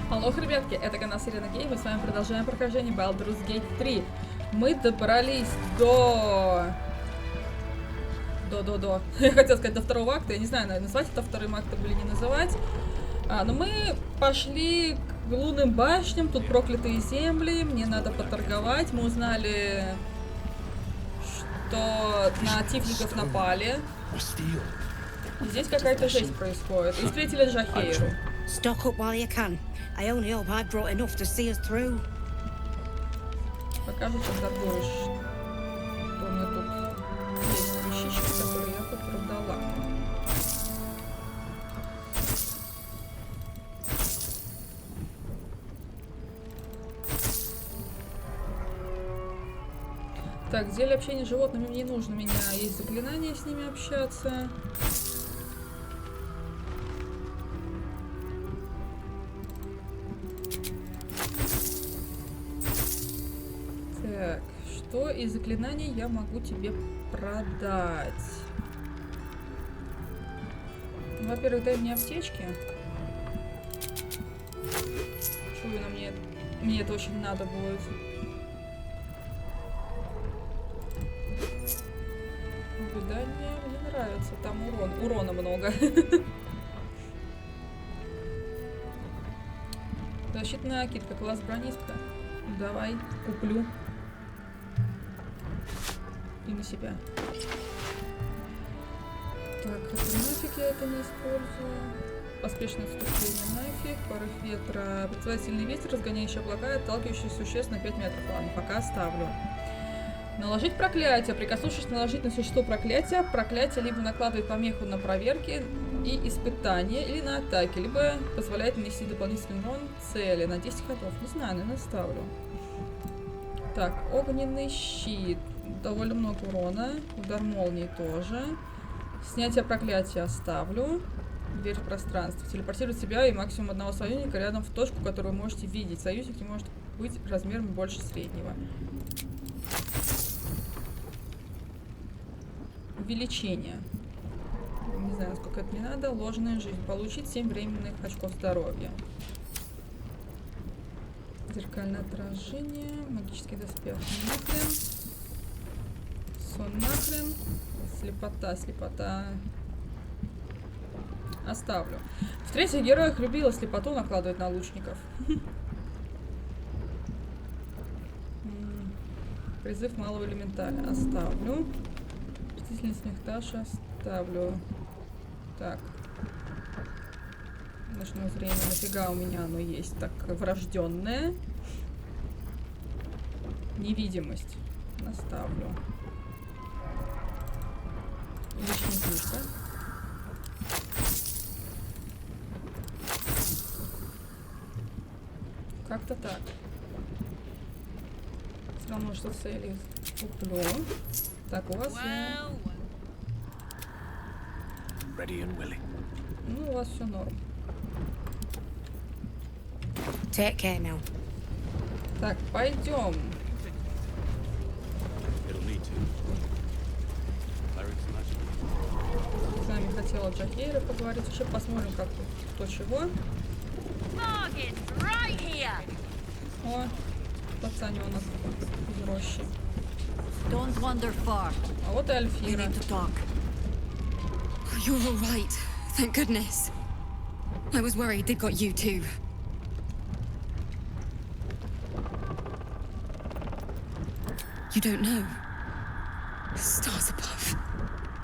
Алоха, ребятки, это канал Сирена Гейм, мы с вами продолжаем прохождение Baldur's Gate 3. Мы добрались до... Я хотела сказать до второго акта, я не знаю, наверное, назвать это вторым актом или не называть. Но мы пошли к лунным башням, тут проклятые земли, мне надо поторговать. Мы узнали, что на тифликов напали. Здесь какая-то жесть происходит. И встретили Джахейру. Stock up while you can. I only hope I brought enough to see us through. Покажу, чем торгуешь. Что у меня тут есть вещички, которые я тут продала. Так, зелье общения с животными мне не нужно. У меня есть заклинание с ними общаться. Так, что из заклинаний я могу тебе продать? Во-первых, дай мне аптечки. Чую, мне это очень надо будет. Наблюдание мне нравится, там урона много. Защитная накидка, класс брониска. Давай, куплю. И на себя. Так, это нафиг я это не использую. Поспешное отступление нафиг. Порыв ветра. Представляет сильный ветер, разгоняющий облака, отталкивающий существ на 5 метров. Ладно, пока оставлю. Наложить проклятие. Прикоснувшись наложить на существо проклятие, проклятие либо накладывает помеху на проверки и испытания, или на атаки, либо позволяет нанести дополнительный урон цели на 10 ходов. Не знаю, наверное, ставлю. Так, огненный щит. Довольно много урона. Удар молнии тоже. Снятие проклятия оставлю. Дверь в пространство. Телепортирует себя и максимум одного союзника рядом в точку, которую вы можете видеть. Союзник не может быть размером больше среднего. Увеличение. Не знаю, сколько это мне надо. Ложная жизнь. Получить 7 временных очков здоровья. Зеркальное отражение. Магический доспех. Нахрен. Сон нахрен. Слепота. Оставлю. В третьих героях любила слепоту накладывать на лучников. Призыв малого элементаля. Оставлю. Чувствительность нехташа. Оставлю. Так. Ночное зрение. Нафига у меня оно есть? Так, врожденное. Невидимость. Оставлю. Личная книжка. Как-то так. Все равно, что цели куплю. Так, у вас я... Ну, у вас все норм. Take care now. Так, пойдем. С вами хотела Джахейра поговорить. Еще посмотрим, как тут кто чего. О, пацаненок из рощи. А вот и Альфира. You're all right. Thank goodness. I was worried they got you too. You don't know. Stars above.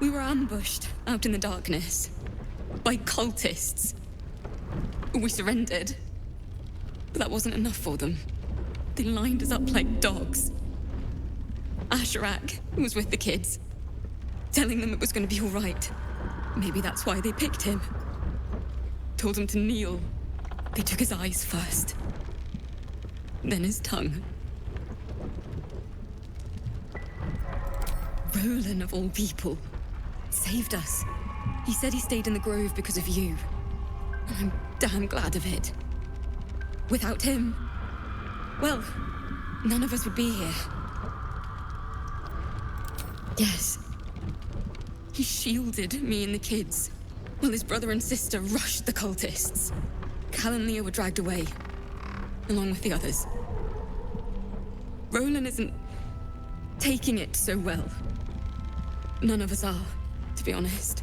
We were ambushed out in the darkness by cultists. We surrendered. But that wasn't enough for them. They lined us up like dogs. Asherak was with the kids, telling them it was going to be all right. Maybe that's why they picked him. Told him to kneel. They took his eyes first. Then his tongue. Roland, of all people, saved us. He said he stayed in the grove because of you. I'm damn glad of it. Without him, well, none of us would be here. Yes, He shielded me and the kids, while his brother and sister rushed the cultists. Cal and Leo were dragged away, along with the others. Roland isn't taking it so well. None of us are, to be honest.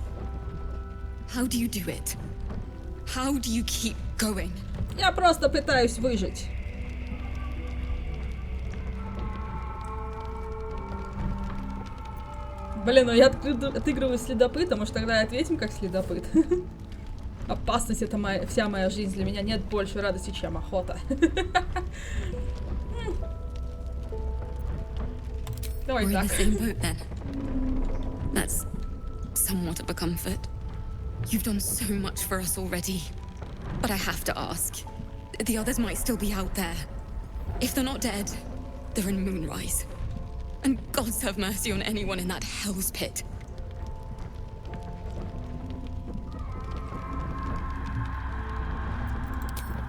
How do you do it? How do you keep going? Я просто пытаюсь выжить. Блин, ну я отыгрываю следопыта, может тогда и ответим как следопыт. Опасность — это вся моя жизнь. Для меня нет больше радости, чем охота. Давай так. That's somewhat of a comfort. You've done so much for us already. But I have to ask. The others might still be out there. If they're not dead, they're in Moonrise. And gods have mercy on anyone in that hell's pit.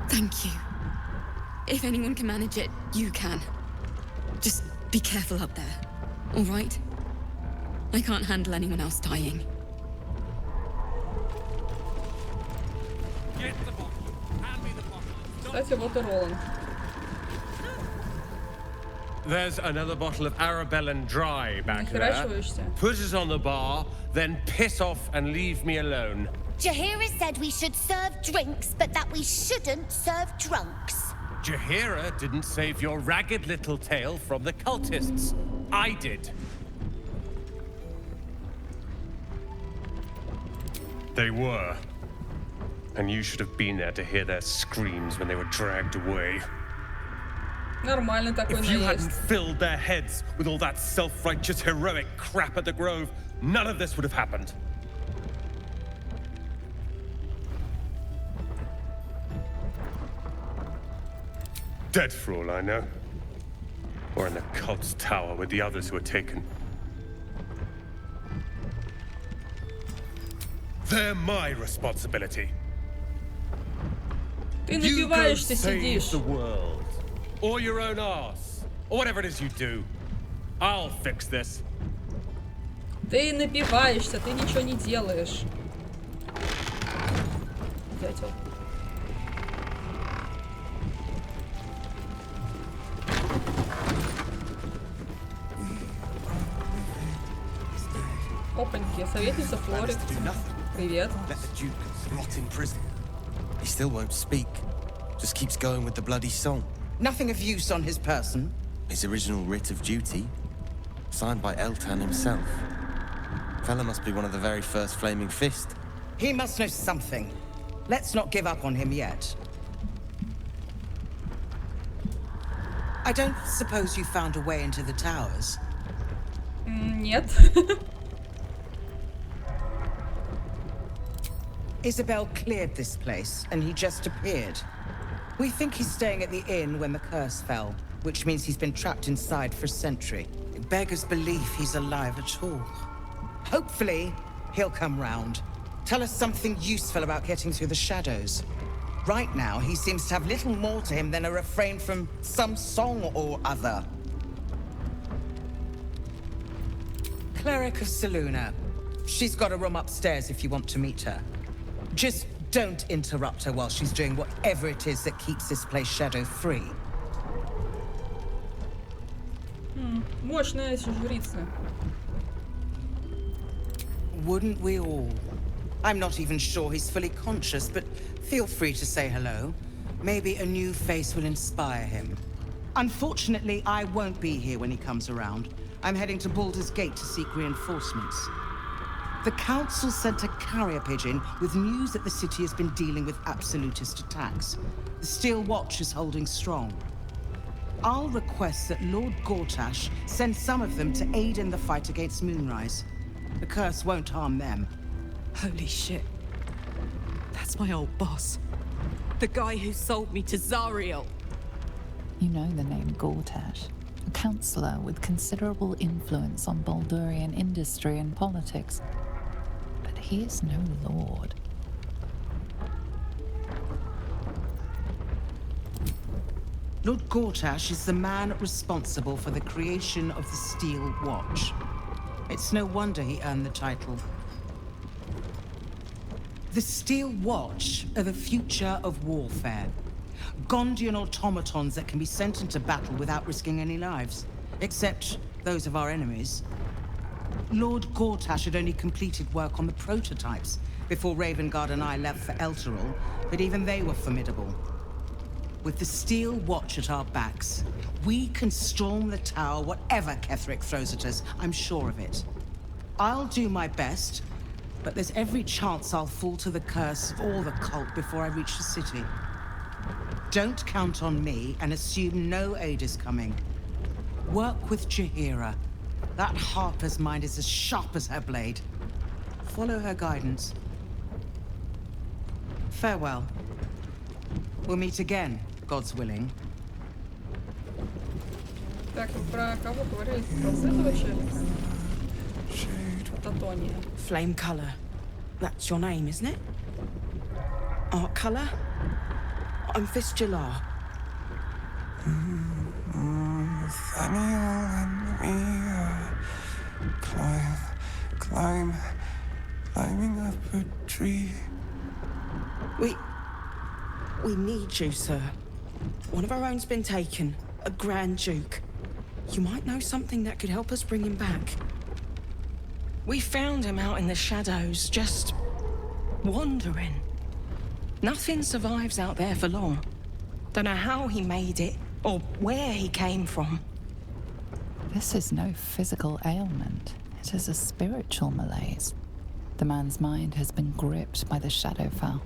Thank you. If anyone can manage it, you can. Just be careful up there, all right? I can't handle anyone else dying. Get the bottle. Hand me the bottle. Кстати, вот и Роланд. There's another bottle of Arabellan Dry back there. Нахерачиваешься? Put it on the bar, then piss off and leave me alone. Jahira said we should serve drinks, but that we shouldn't serve drunks. Jahira didn't save your ragged little tail from the cultists. I did. They were. And you should have been there to hear their screams when they were dragged away. Нормально такой If you hadn't наезд. filled their heads with all that self-righteous heroic crap at the Grove, none of this would have happened. Dead for all I know. Or in the cult's tower with the others who were taken. They're my responsibility. Ты You go напиваешься, save сидишь. the world. Or your own arse. Or whatever it is you do. I'll fix this. Ты напиваешься, ты ничего не делаешь. Дятел. Опаньки, советница Флорик. Привет. Let the Duke rot in prison. He still won't speak. Just keeps going with the bloody song. Nothing of use on his person. His original writ of duty, signed by Eltan himself. Fella must be one of the very first Flaming Fist. He must know something. Let's not give up on him yet. I don't suppose you found a way into the towers? Нет. Isabel cleared this place, and he just appeared. We think he's staying at the inn when the curse fell, which means he's been trapped inside for a century. It beggars belief he's alive at all. Hopefully, he'll come round. Tell us something useful about getting through the shadows. Right now, he seems to have little more to him than a refrain from some song or other. Cleric of Saluna. She's got a room upstairs if you want to meet her. Just don't interrupt her while she's doing whatever it is that keeps this place shadow-free. Мощная жрица. Wouldn't we all? I'm not even sure he's fully conscious, but feel free to say hello. Maybe a new face will inspire him. Unfortunately, I won't be here when he comes around. I'm heading to Baldur's Gate to seek reinforcements. The Council sent a carrier pigeon with news that the city has been dealing with absolutist attacks. The Steel Watch is holding strong. I'll request that Lord Gortash send some of them to aid in the fight against Moonrise. The curse won't harm them. Holy shit. That's my old boss. The guy who sold me to Zariel. You know the name Gortash, a councillor with considerable influence on Baldurian industry and politics. But he is no lord. Lord Gortash is the man responsible for the creation of the Steel Watch. It's no wonder he earned the title. The Steel Watch are the future of warfare. Gondian automatons that can be sent into battle without risking any lives. Except those of our enemies. Lord Gortash had only completed work on the prototypes before Ravengard and I left for Elturel, but even they were formidable. With the Steel Watch at our backs, we can storm the tower whatever Ketheric throws at us, I'm sure of it. I'll do my best, but there's every chance I'll fall to the curse of all the cult before I reach the city. Don't count on me and assume no aid is coming. Work with Jaheira. That Harper's mind is as sharp as her blade. Follow her guidance. Farewell. We'll meet again, God's willing. Так, про кого говорили? Про этого человека? Татония. Flame color. That's your name, isn't it? Art color? I'm Fistula. Nathaniel and me climbing up a tree. We need you, sir. One of our own's been taken, a Grand Duke. You might know something that could help us bring him back. We found him out in the shadows, just wandering. Nothing survives out there for long. Don't know how he made it, or where he came from. This is no physical ailment. It is a spiritual malaise. The man's mind has been gripped by the Shadowfell.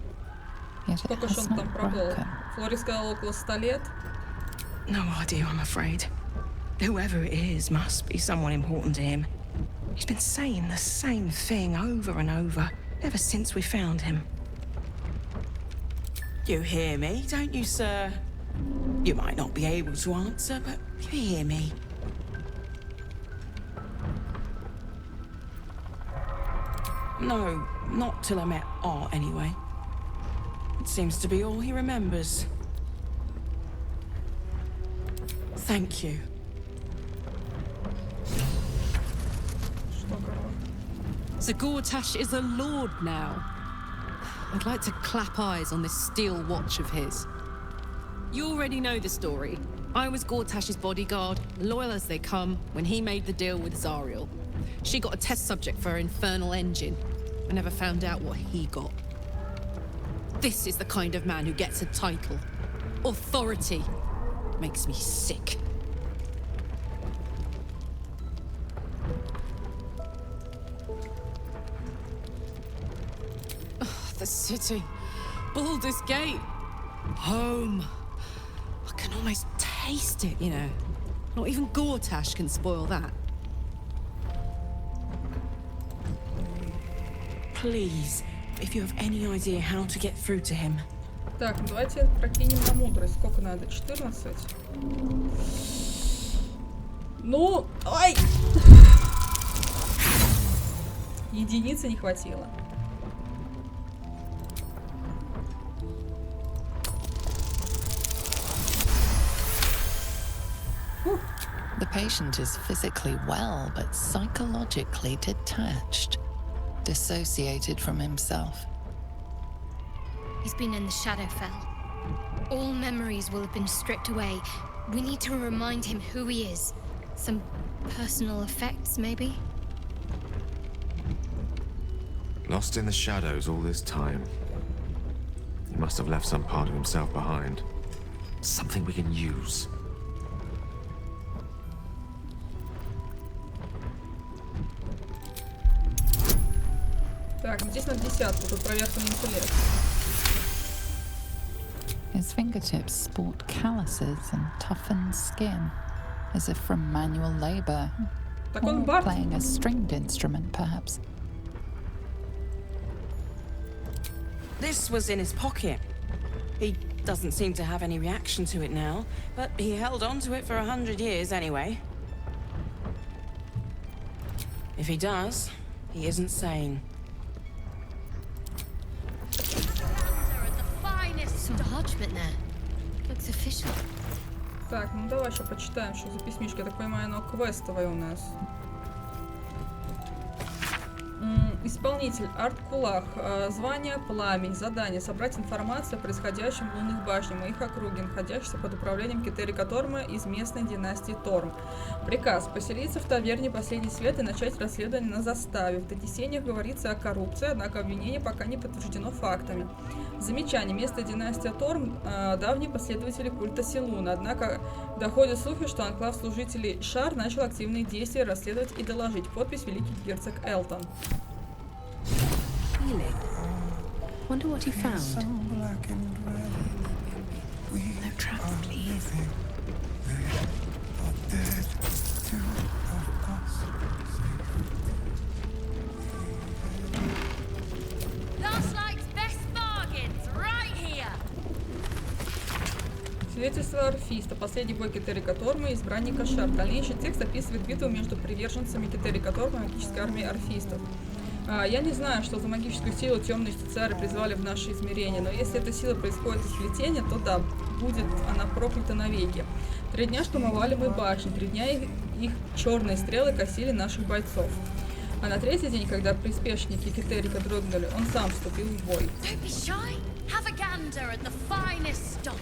Yet it Сколько же has он там not пробыл? broken. Флори сказала около 100 лет. No idea, I'm afraid. Whoever it is must be someone important to him. He's been saying the same thing over and over, ever since we found him. You hear me, don't you, sir? You might not be able to answer, but you hear me. No, not till I met Art, anyway. It seems to be all he remembers. Thank you. So Gortash is a lord now. I'd like to clap eyes on this steel watch of his. You already know the story. I was Gortash's bodyguard, loyal as they come, when he made the deal with Zariel. She got a test subject for her infernal engine. I never found out what he got. This is the kind of man who gets a title. Authority. Makes me sick. The city. Baldur's Gate. Home. I can almost taste it, you know. Not even Gortash can spoil that. Please, if you have any idea how to get through to him. Так, ну давайте прокинем на мудрость. Сколько надо? 14? Ну, ай! Единицы не хватило. The patient is physically well, but psychologically detached, dissociated from himself. He's been in the Shadowfell. All memories will have been stripped away. We need to remind him who he is. Some personal effects, maybe? Lost in the shadows all this time. He must have left some part of himself behind. Something we can use. Так, здесь на десятку, тут проверка на интеллект. His fingertips sport calluses and toughened skin, as if from manual labor, Так он or бард. playing a stringed instrument, perhaps. This was in his pocket. He doesn't seem to have any reaction to it now, but he held on to it for 100 years anyway. If he does, he isn't sane. Some parchment there. Looks official. Так, ну давай еще почитаем, что за письмишко. Я так понимаю, оно квестовое у нас. Исполнитель Арт-Кулах. Звание Пламень. Задание: собрать информацию о происходящем в лунных башнях и их округе, находящихся под управлением Китерика Торма из местной династии Торм. Приказ: поселиться в таверне Последний Свет и начать расследование на заставе. В донесениях говорится о коррупции, однако обвинение пока не подтверждено фактами. Замечание: местная династия Торм давние последователи культа Силуна, однако доходят слухи, что анклав служителей Шар начал активные действия расследовать и доложить. Подпись: великий герцог Элтон. Really? Wonder what he found. No traps, please. Last night's best bargains right here. Свидетельство орфиста. Последний бой Китерика Торма и избранника Шар. Дальнейший текст описывает битву между приверженцами Китерика Торма и магической армией орфистов. Я не знаю, что за магическую силу темные justiciары призвали в наше измерение, но если эта сила происходит из плетения, то да, будет она проклята навеки. 3 дня штурмовали мы башни, 3 дня их черные стрелы косили наших бойцов. А на 3-й день, когда приспешники Китерика дрогнули, он сам вступил в бой. Don't be shy. Have a gander at the finest stock.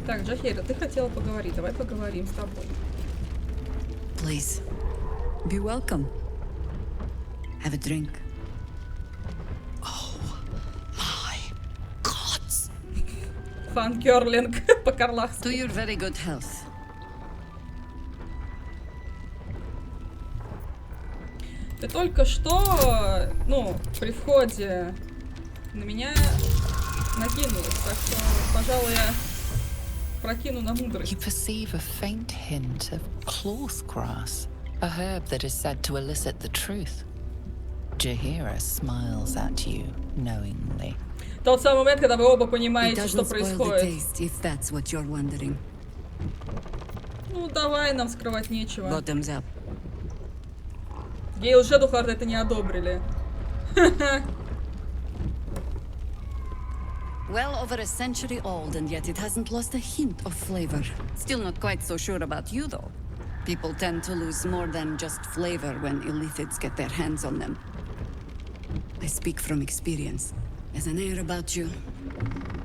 Так, Джахейра, ты хотела поговорить, давай поговорим с тобой. Please, be welcome. Have a drink. Oh my gods! Фан-керлинг по-карлахски. To your very good health. Ты только что, при входе на меня накинулась, так что, пожалуй, я прокину на мудрость. You perceive a faint hint of cloth grass, a herb that is said to elicit the truth. Jahira smiles at you knowingly. Тот самый момент, когда вы оба понимаете, что происходит. If that's what you're wondering. Ну, давай, нам скрывать нечего. Bottoms up. Гейл Шедухард это не одобрили. Well over a century old, and yet it hasn't lost a hint of flavor. Still not quite so sure about you, though. People tend to lose more than just flavor when illithids get their hands on them. I speak from experience. There's an air about you.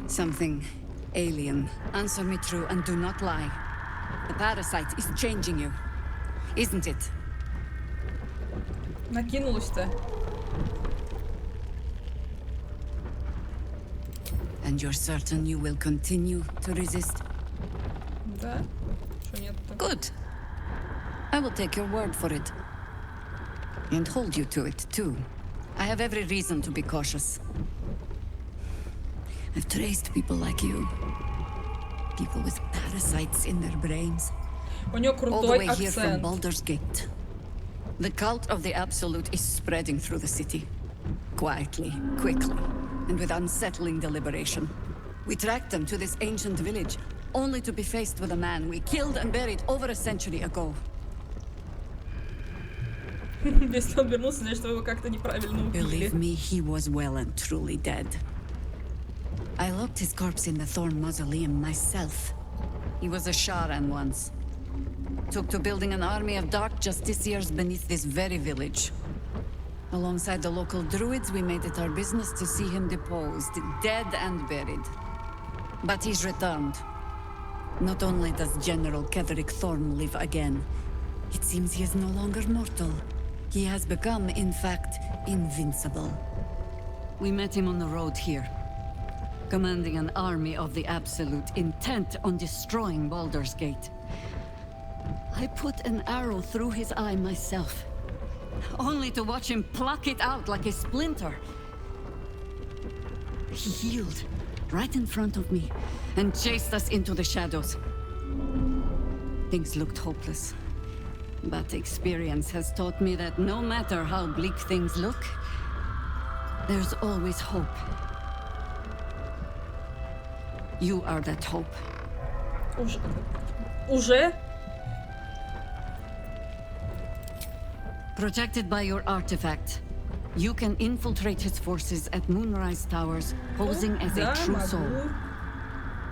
Something alien. Answer me true and do not lie. The parasite is changing you, isn't it? Накинулась-то. And you're certain you will continue to resist? Да? Что нет-то? Good. I will take your word for it. And hold you to it, too. I have every reason to be cautious. I've traced people like you. People with parasites in their brains. У нее All the крутой way here from акцент. Baldur's Gate. The cult of the Absolute is spreading through the city. Quietly, quickly, and with unsettling deliberation. We tracked them to this ancient village, only to be faced with a man we killed and buried over a century ago. Если он вернулся, значит, вы его как-то неправильно убили. Believe me, he was well and truly dead. I locked his corpse in the Thorn Mausoleum myself. He was a Sharan once. Took to building an army of dark justiciars beneath this very village. Alongside the local druids, we made it our business to see him deposed, dead and buried. But he's returned. Not only does General Ketherick Thorm live again, it seems he is no longer mortal. He has become, in fact, invincible. We met him on the road here, commanding an army of the Absolute, intent on destroying Baldur's Gate. I put an arrow through his eye myself, only to watch him pluck it out like a splinter. He healed right in front of me and chased us into the shadows. Things looked hopeless, but experience has taught me that no matter how bleak things look, there's always hope. You are that hope. Уже? Protected by your artifact, you can infiltrate his forces at Moonrise Towers, posing as a true soul.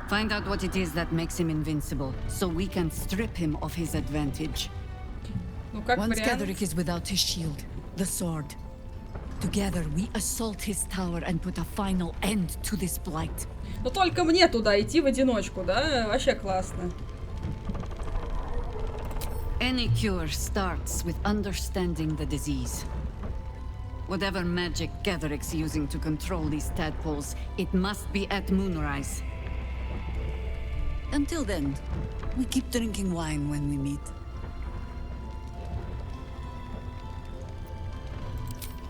Find out what it is that makes him invincible, so we can strip him of his advantage. Ну, как Once вариант. Ketherick is without his shield, the sword. Together we assault his tower and put a final end to this blight. Но только мне туда идти в одиночку, да? Вообще классно. Any cure starts with understanding the disease. Whatever magic Ketherick's using to control these tadpoles, it must be at moonrise. Until then, we keep drinking wine when we meet.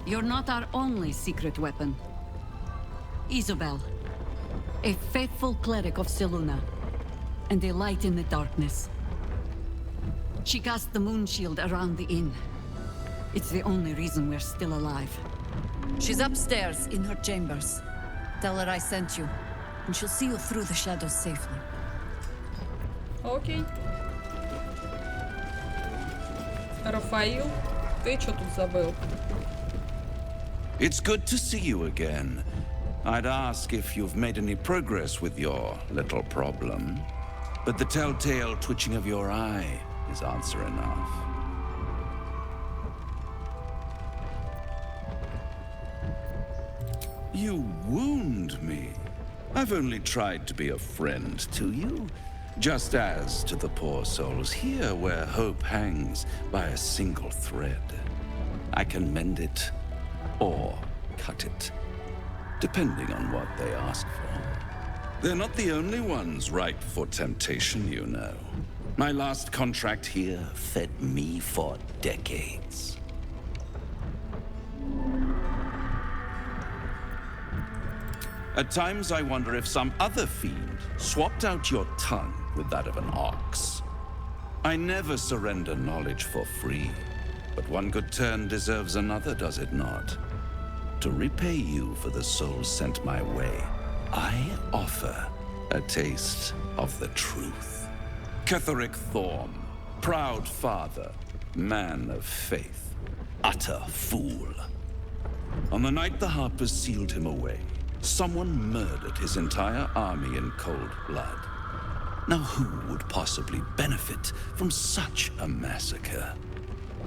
You're not our only secret weapon. Isobel, a faithful cleric of Seluna, and a light in the darkness. She cast the moon shield around the inn. It's the only reason we're still alive. She's upstairs in her chambers. Tell her I sent you, and she'll see you through the shadows safely. Окей. Рафаил, ты что тут забыл? It's good to see you again. I'd ask if you've made any progress with your little problem, but the telltale twitching of your eye is answer enough. You wound me. I've only tried to be a friend to you, just as to the poor souls here where hope hangs by a single thread. I can mend it or cut it, depending on what they ask for. They're not the only ones ripe for temptation, you know. My last contract here fed me for decades. At times I wonder if some other fiend swapped out your tongue with that of an ox. I never surrender knowledge for free, but one good turn deserves another, does it not? To repay you for the souls sent my way, I offer a taste of the truth. Ketherick Thorm, proud father, man of faith, utter fool. On the night the Harpers sealed him away, someone murdered his entire army in cold blood. Now who would possibly benefit from such a massacre?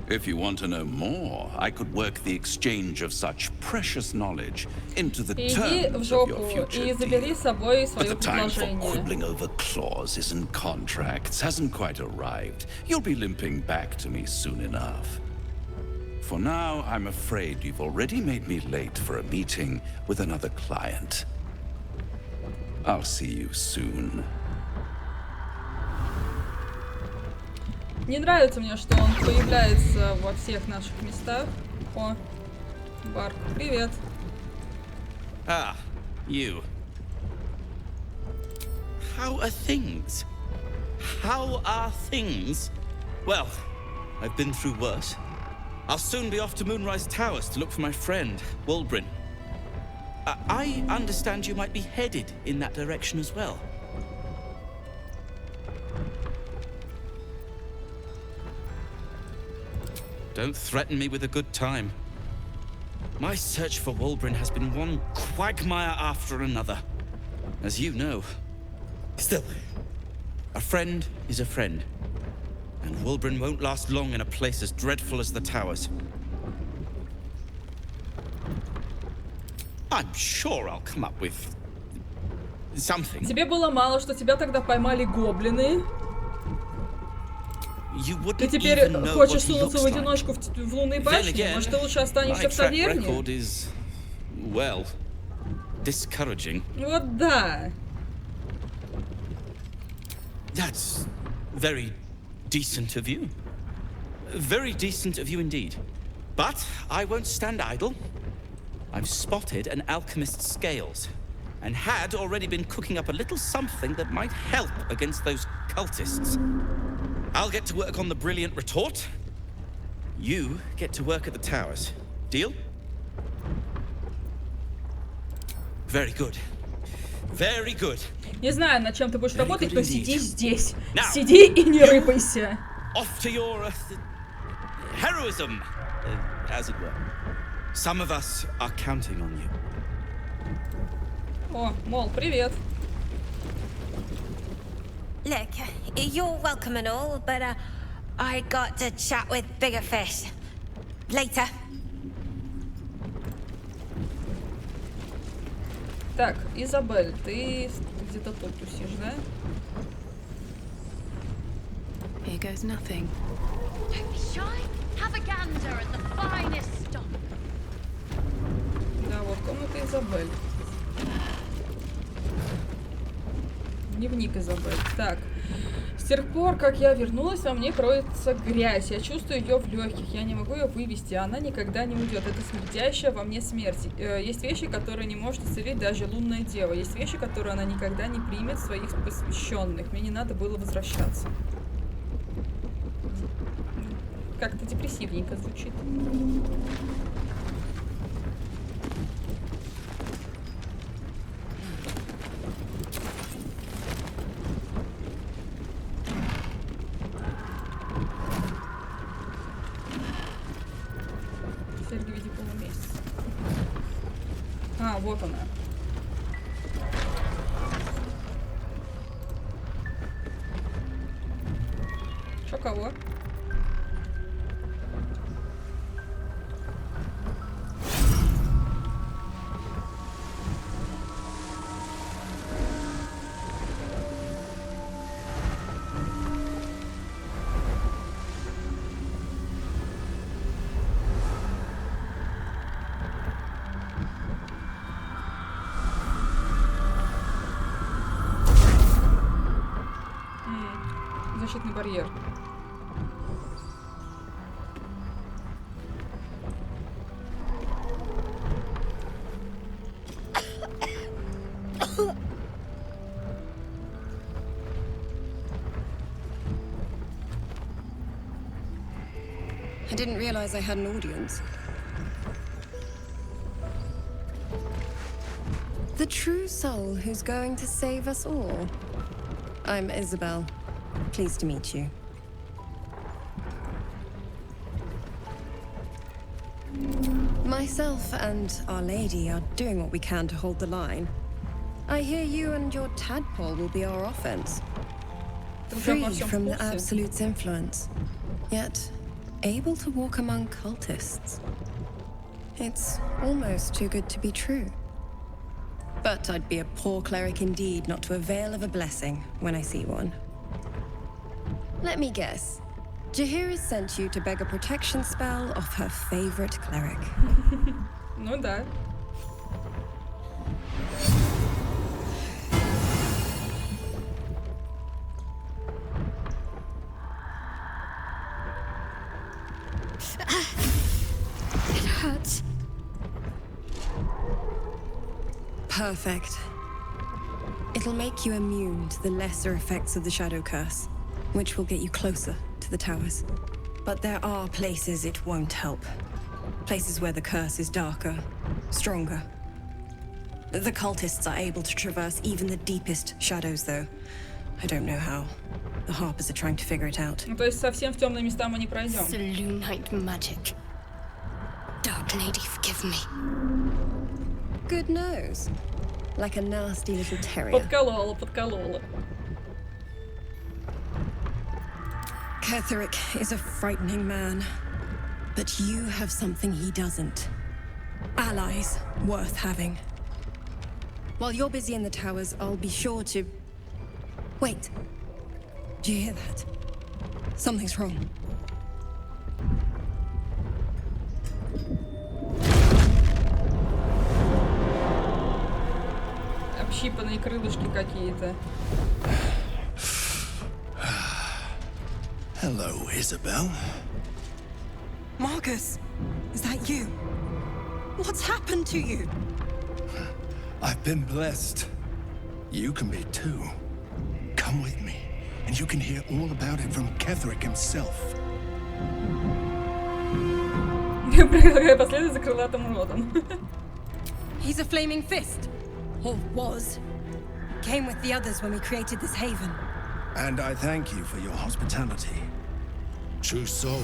If you want to know more, I could work the exchange of such precious knowledge into the terms of your future deal. But the time for quibbling over clauses and contracts hasn't quite arrived. You'll be limping back to me soon enough. For now, I'm afraid you've already made me late for a meeting with another client. I'll see you soon. Не нравится мне, что он появляется во всех наших местах. О, Барк, привет. Ah, you. How are things? How are things? Well, I've been through worse. I'll soon be off to Moonrise Towers to look for my friend, Wulbrin. I understand you might be headed in that direction as well. Don't threaten me with a good time. My search for Wulbrin has been one quagmire after another, as you know. Still, a friend is a friend, and Wulbrin won't last long in a place as dreadful as the Towers. I'm sure I'll come up with something. Тебе было мало, что тебя тогда поймали гоблины. Ты теперь хочешь сунуться в одиночку в лунной башне? Может, ты лучше останешься в таверне? Well, discouraging. Вот да. That's very decent of you. Very decent of you indeed. But I won't stand idle. I've spotted an alchemist's scales, and had already been cooking up a little something that might help against those cultists. I'll get to work on the brilliant retort. You get to work at the towers. Deal? Very good. Very good. Не знаю, над чем ты будешь работать, но сиди здесь. Сиди и не рыпайся. Off to your heroism, as it were. Some of us are counting on you. О, мол, привет. Look, you're welcome and all, but I got to chat with bigger fish. Later. Так, Изабель, ты где-то тут тусишь, да? Here goes nothing. Don't be shy. Have a gander at the finest stock. Да, вот комната Изабель. Дневник Изабель. Так. С тех пор, как я вернулась, во мне кроется грязь. Я чувствую ее в легких. Я не могу ее вывести. Она никогда не уйдет. Это смердящая во мне смерть. Есть вещи, которые не может исцелить даже лунная дева. Есть вещи, которые она никогда не примет своих посвященных. Мне не надо было возвращаться. Как-то депрессивненько звучит. Серьги в виде полумесяца. А, вот она. Шо, кого? Защитный барьер. I didn't realize I had an audience. The true soul who's going to save us all. I'm Isabel. Pleased to meet you. Myself and Our Lady are doing what we can to hold the line. I hear you and your tadpole will be our offense. Free from the Absolute's influence, yet able to walk among cultists. It's almost too good to be true. But I'd be a poor cleric indeed not to avail of a blessing when I see one. Let me guess. Jahir has sent you to beg a protection spell off her favorite cleric. Ну да. It hurts. Perfect. It'll make you immune to the lesser effects of the Shadow Curse, which will get you closer to the towers. But there are places it won't help. Places where the curse is darker, stronger. The cultists are able to traverse even the deepest shadows, though. I don't know how. The Harpers are trying to figure it out. Ну, то есть совсем в темные места мы не пройдем. Selûnite magic. Dark Lady, forgive me. Good nose. Like a nasty little terrier. Подколола, подколола. Ketherick is a frightening man. But you have something he doesn't. Allies worth having. While you're busy in the towers, I'll be sure to... Wait. Do you hear that? Something's wrong. Общипанные крылышки какие-то. Hello, Isabel. Marcus, is that you? What's happened to you? I've been blessed. You can be too. Come with me, and you can hear all about it from Ketherick himself. Я предлагаю последовать за крылатым родом. He's a flaming fist. Or was. Came with the others when we created this haven. And I thank you for your hospitality. True soul,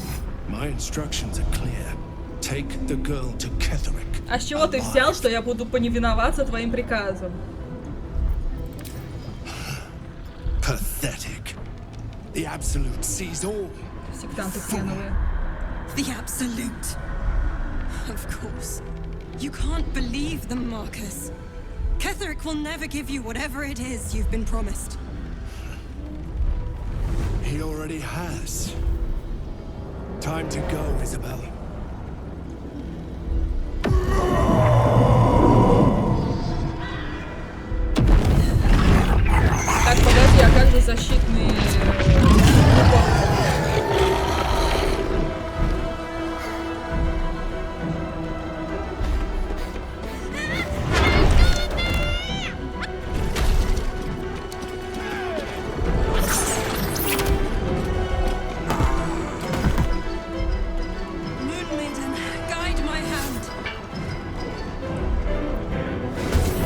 my instructions are clear. Take the girl to Ketherick. А с чего ты взял, что я буду повиноваться твоим приказам? Pathetic. pathetic. The Absolute sees all. Сектанты хреновые. The Absolute. Of course. You can't believe them, Marcus. Ketherick will never give you whatever it is you've been promised. He already has. Time to go, Isabel. Так, подожди, а как же защитные...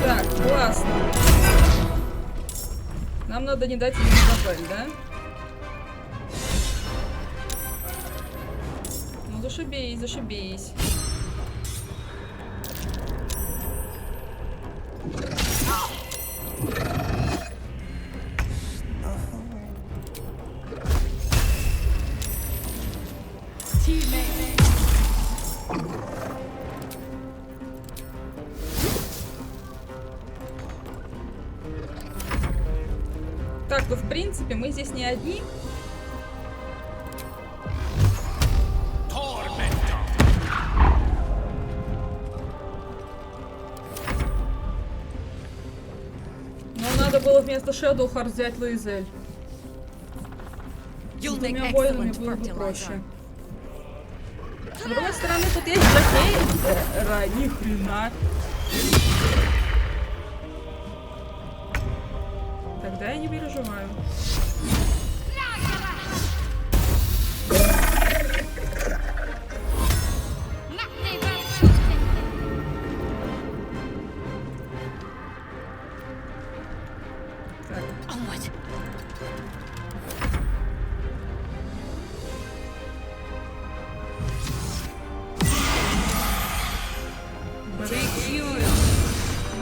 Так, классно. Нам надо не дать ему Изабель, да? Ну зашибись, зашибись. Так, ну в принципе мы здесь не одни. Но надо было вместо Шэдоухар взять Луизель. С двумя воинами было бы проще. С другой стороны, тут есть Джакейра, ни хрена. Тогда я не переживаю.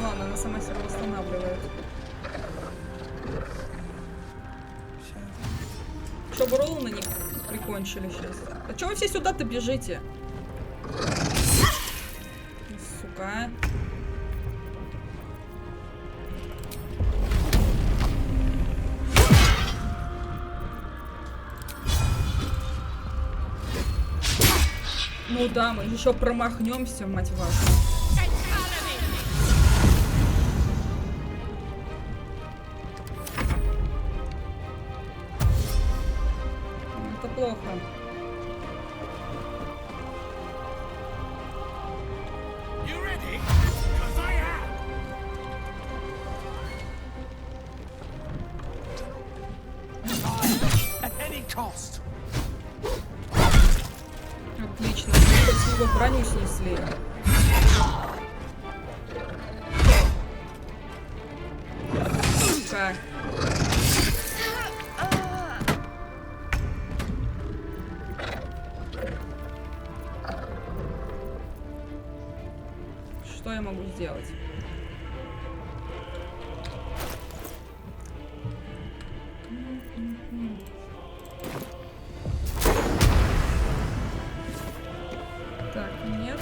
Ладно, она сама себя восстанавливает. Чтобы Ролана не прикончили сейчас. А чё вы все сюда-то бежите? Сука. Ну да, мы еще промахнемся, мать вашу. Это плохо. Отлично, хоть с него броню снесли. Сука. Что я могу сделать? Так, нет.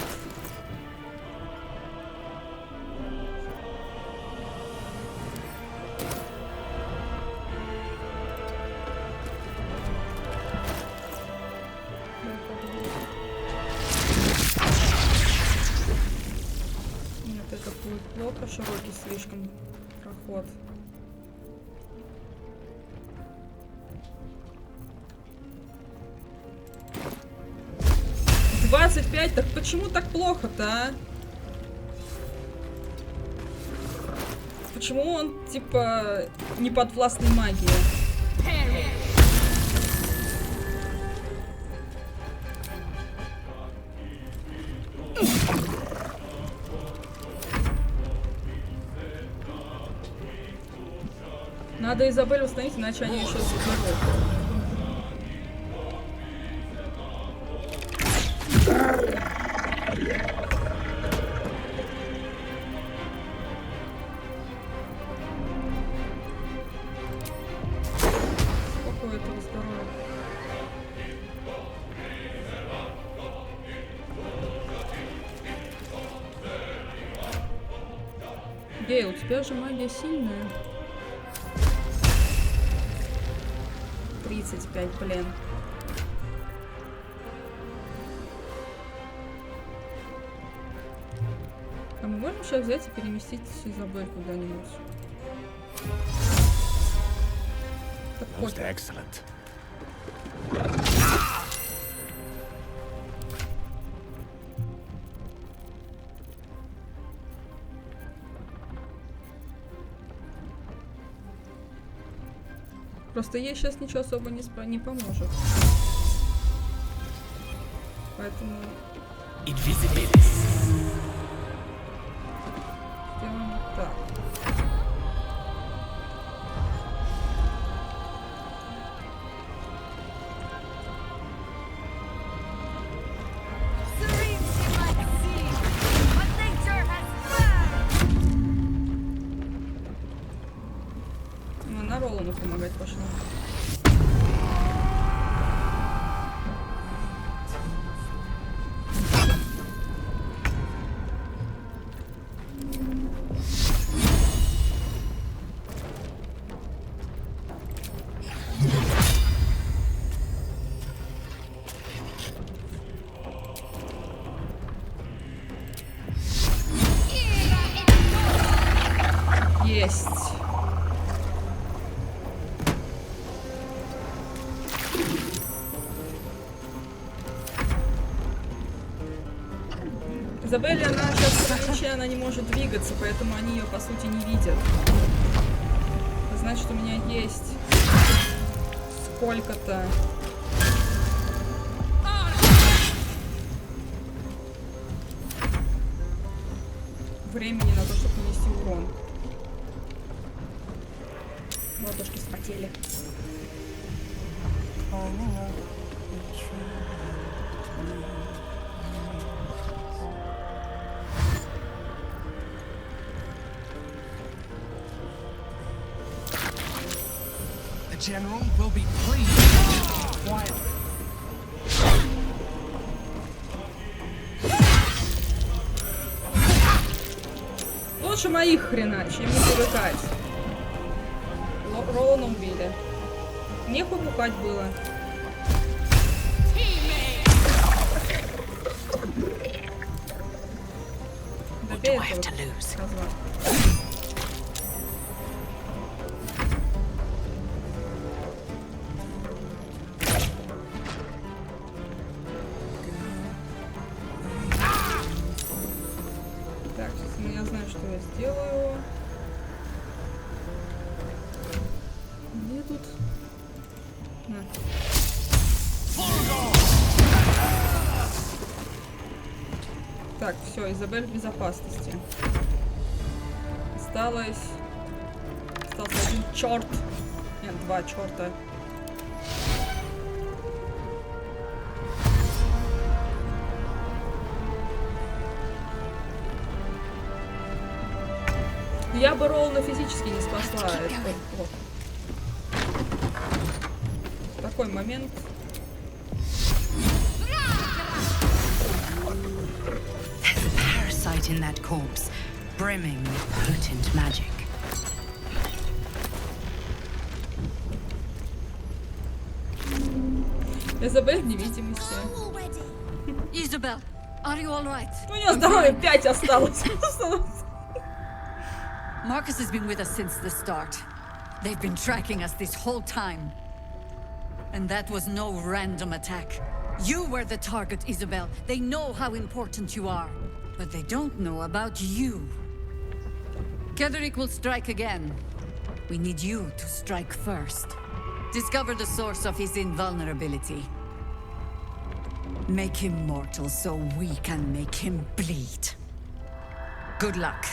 Нет, это будет плохо, широкий слишком проход. «25, так почему так плохо-то, а? Почему он, типа, не подвластный магии?» Надо Изабель установить, иначе они еще заберут. Гейл, у тебя же магия сильная. 35, блин. А мы можем сейчас взять и переместить Изабель куда-нибудь? Most excellent. Просто ей сейчас ничего особо не поможет. Поэтому... Сделаем так. Ну, на Ролану помогать пошла. Есть. Изабель, она сейчас ограничена, она не может двигаться, поэтому они ее по сути не видят. Это значит, у меня есть сколько-то времени на то, чтобы нанести урон. Ладошки вспотели. The general will be pleased. Quiet. Лучше моих хренач, им не привыкать. Ролана убили. Нехуй пухать было. Добей этого козла. Так, сейчас я знаю, что я сделаю. Где тут? На. Так, все, Изабель в безопасности. Остался один черт. Нет, два черта. Я бы Ролана физически не спасла. Это, вот. Такой момент. There's a parasite in that corpse, brimming with potent magic. Изабель в невидимости. Isabel, are you all right? У нее здоровья 5 осталось. Marcus has been with us since the start. They've been tracking us this whole time. And that was no random attack. You were the target, Isabel. They know how important you are. But they don't know about you. Ketheric will strike again. We need you to strike first. Discover the source of his invulnerability. Make him mortal so we can make him bleed. Good luck.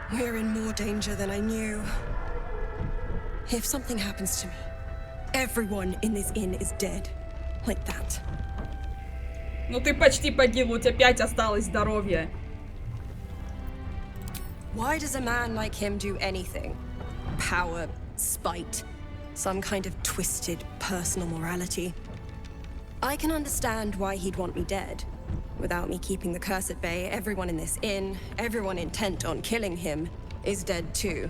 We're in more danger than I knew. If something happens to me, everyone in this inn is dead. Like that. Ну ты почти погиб, у тебя 5 осталось здоровья. Why does a man like him do anything? Power, spite, some kind of twisted personal morality. I can understand why he'd want me dead. Without me keeping the curse at bay, everyone in this inn, everyone intent on killing him, is dead too.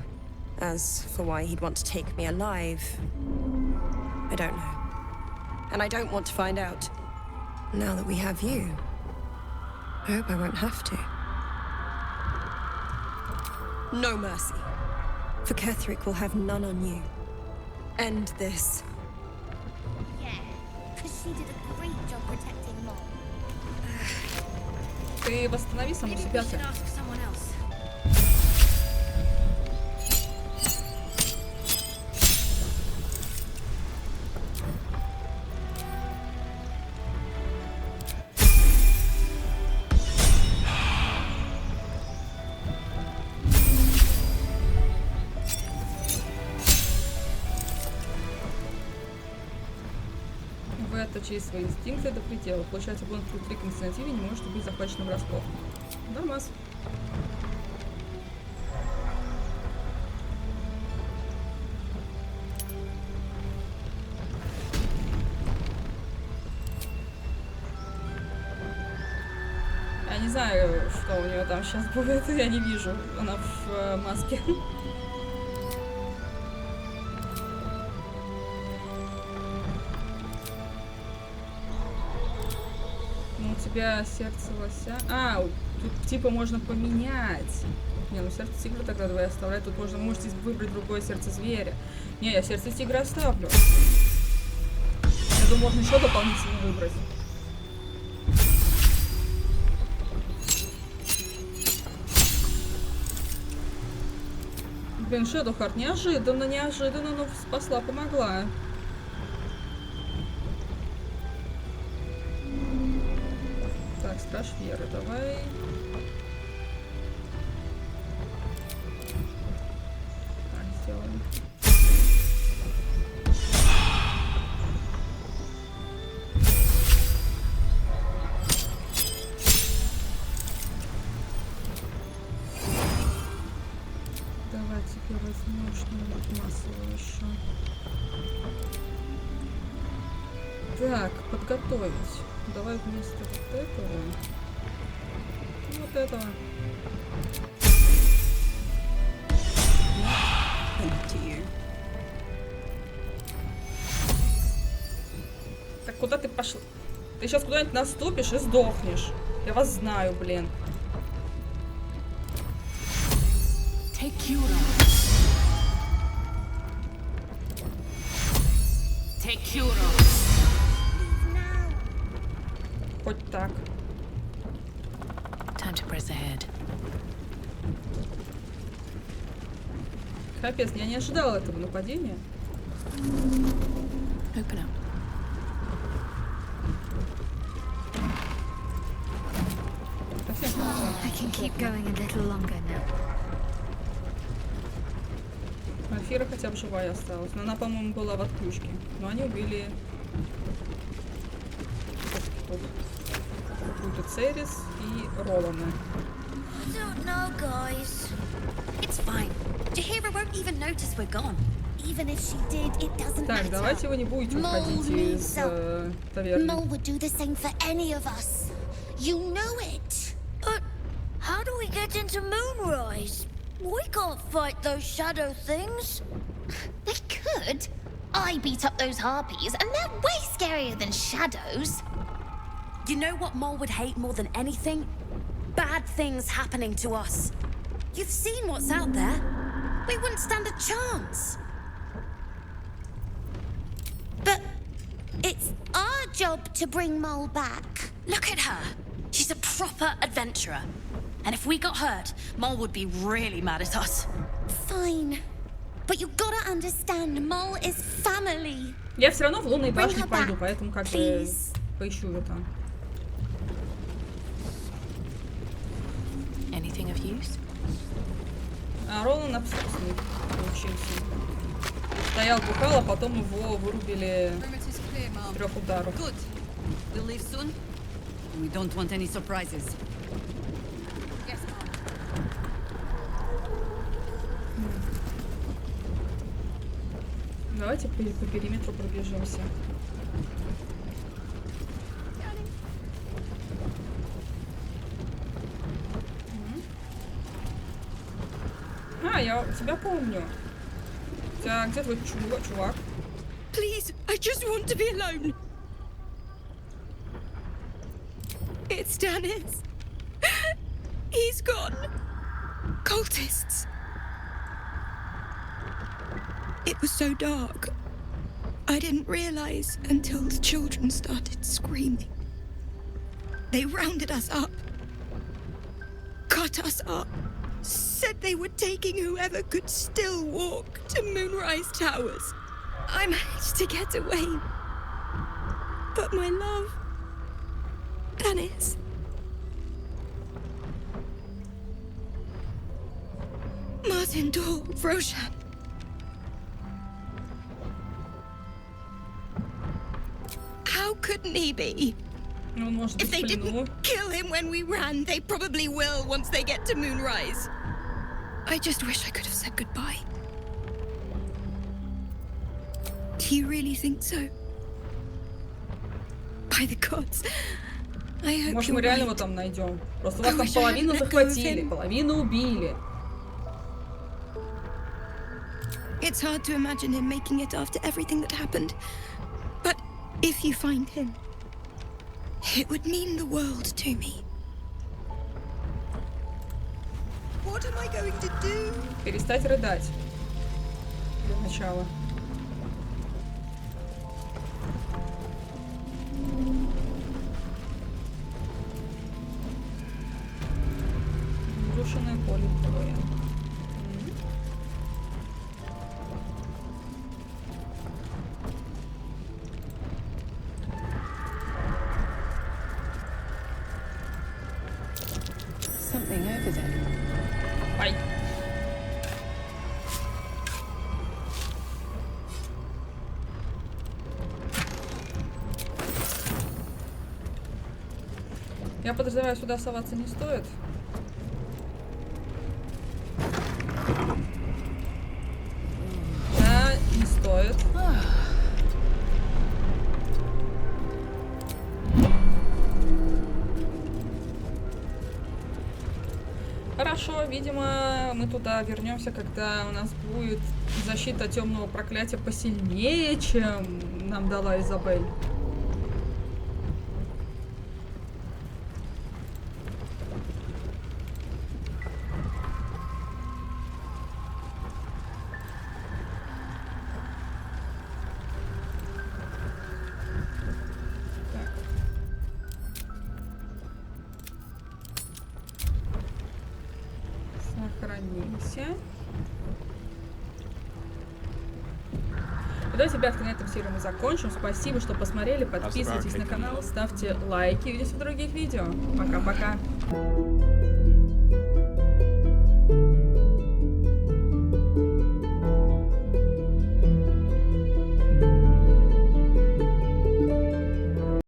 As for why he'd want to take me alive, I don't know. And I don't want to find out. Now that we have you, I hope I won't have to. No mercy. For Ketherick will have none on you. End this. Yeah, because she did a great job protecting Mom. Ты восстанови саму себя. Через свои инстинкты до предела. Получается, бонус плюс 3 к инициативе не может быть захваченным врасплох. Нормас. Я не знаю, что у нее там сейчас будет, я не вижу. Она в маске. У тебя сердце лося. А, тут типа можно поменять. Не, ну сердце тигра тогда давай оставлять. Тут можно, можете выбрать другое сердце зверя. Не, я сердце тигра оставлю. Я думаю, можно еще дополнительно выбрать. Блин, Shadowheart, неожиданно, но спасла, помогла. Так, страж веры, давай. Так, сделаем. Давай тебе возьмем что-нибудь массовое еще. Так, подготовить. Давай вместо вот этого. Вот этого. Так куда ты пошла? Ты сейчас куда-нибудь наступишь и сдохнешь. Я вас знаю, блин. Хоть так. Time to press ahead. Капец, я не ожидала этого нападения. Open up. I can keep going a little longer now. Альфира хотя бы живая осталась. Но она, по-моему, была в отключке. Но они убили какую-то Церис и Ролана. No, guys. It's fine. Jahira won't even notice we're gone. Even if she did, it doesn't Так, matter. давайте вы не будете уходить из таверны. Mole would do the same for any of us. You know it. But how do we get into Moonrise? We can't fight those shadow things. We could. I beat up those harpies, and they're way scarier than shadows. You know what Mole would hate more than anything? Bad things happening to us. You've seen what's out there. We wouldn't stand a chance. But it's our job to bring Mole back. Look at her. She's a proper adventurer. And if we got hurt, Mole would be really mad at us. Fine. But you gotta understand, Mole is family. Я все равно в лунной башне пойду, поэтому как бы поищу ее там. Anything of use? А Ролан абсолютно учился. Стоял, бухал, а потом его вырубили с 3 ударов. You'll leave soon? We don't want any surprises. Yes, Mom. Давайте по периметру пробежимся. А, я тебя помню. Где твой чувак? Please, I just want to be alone. It's Dennis. He's gone. Cultists. It was so dark. I didn't realize until the children started screaming. They rounded us up. Cut us up. Said they were taking whoever could still walk to Moonrise Towers. I managed to get away. But my love, Dennis. Martin Dor, Roshan. How couldn't he be? If they didn't kill him when we ran, they probably will once they get to Moonrise. I just wish I could have said goodbye. Do you really think so? By the gods, I hope Может, мы реально его там найдем. Просто вас там половину захватили, половину убили. It's hard to imagine him making it after everything that happened. But if you find him, it would mean the world to me. What am I going to do? Перестать рыдать. Для начала. Брошенное поле боя. Something over there. Ай. Я подозреваю, сюда соваться не стоит. Да, не стоит. Хорошо, видимо, мы туда вернемся, когда у нас будет защита темного проклятия посильнее, чем нам дала Изабель. Сохранимся. Давайте, ребятки, на этом серию мы закончим. Спасибо, что посмотрели. Подписывайтесь на канал, ставьте лайки. Увидимся в других видео. Пока-пока.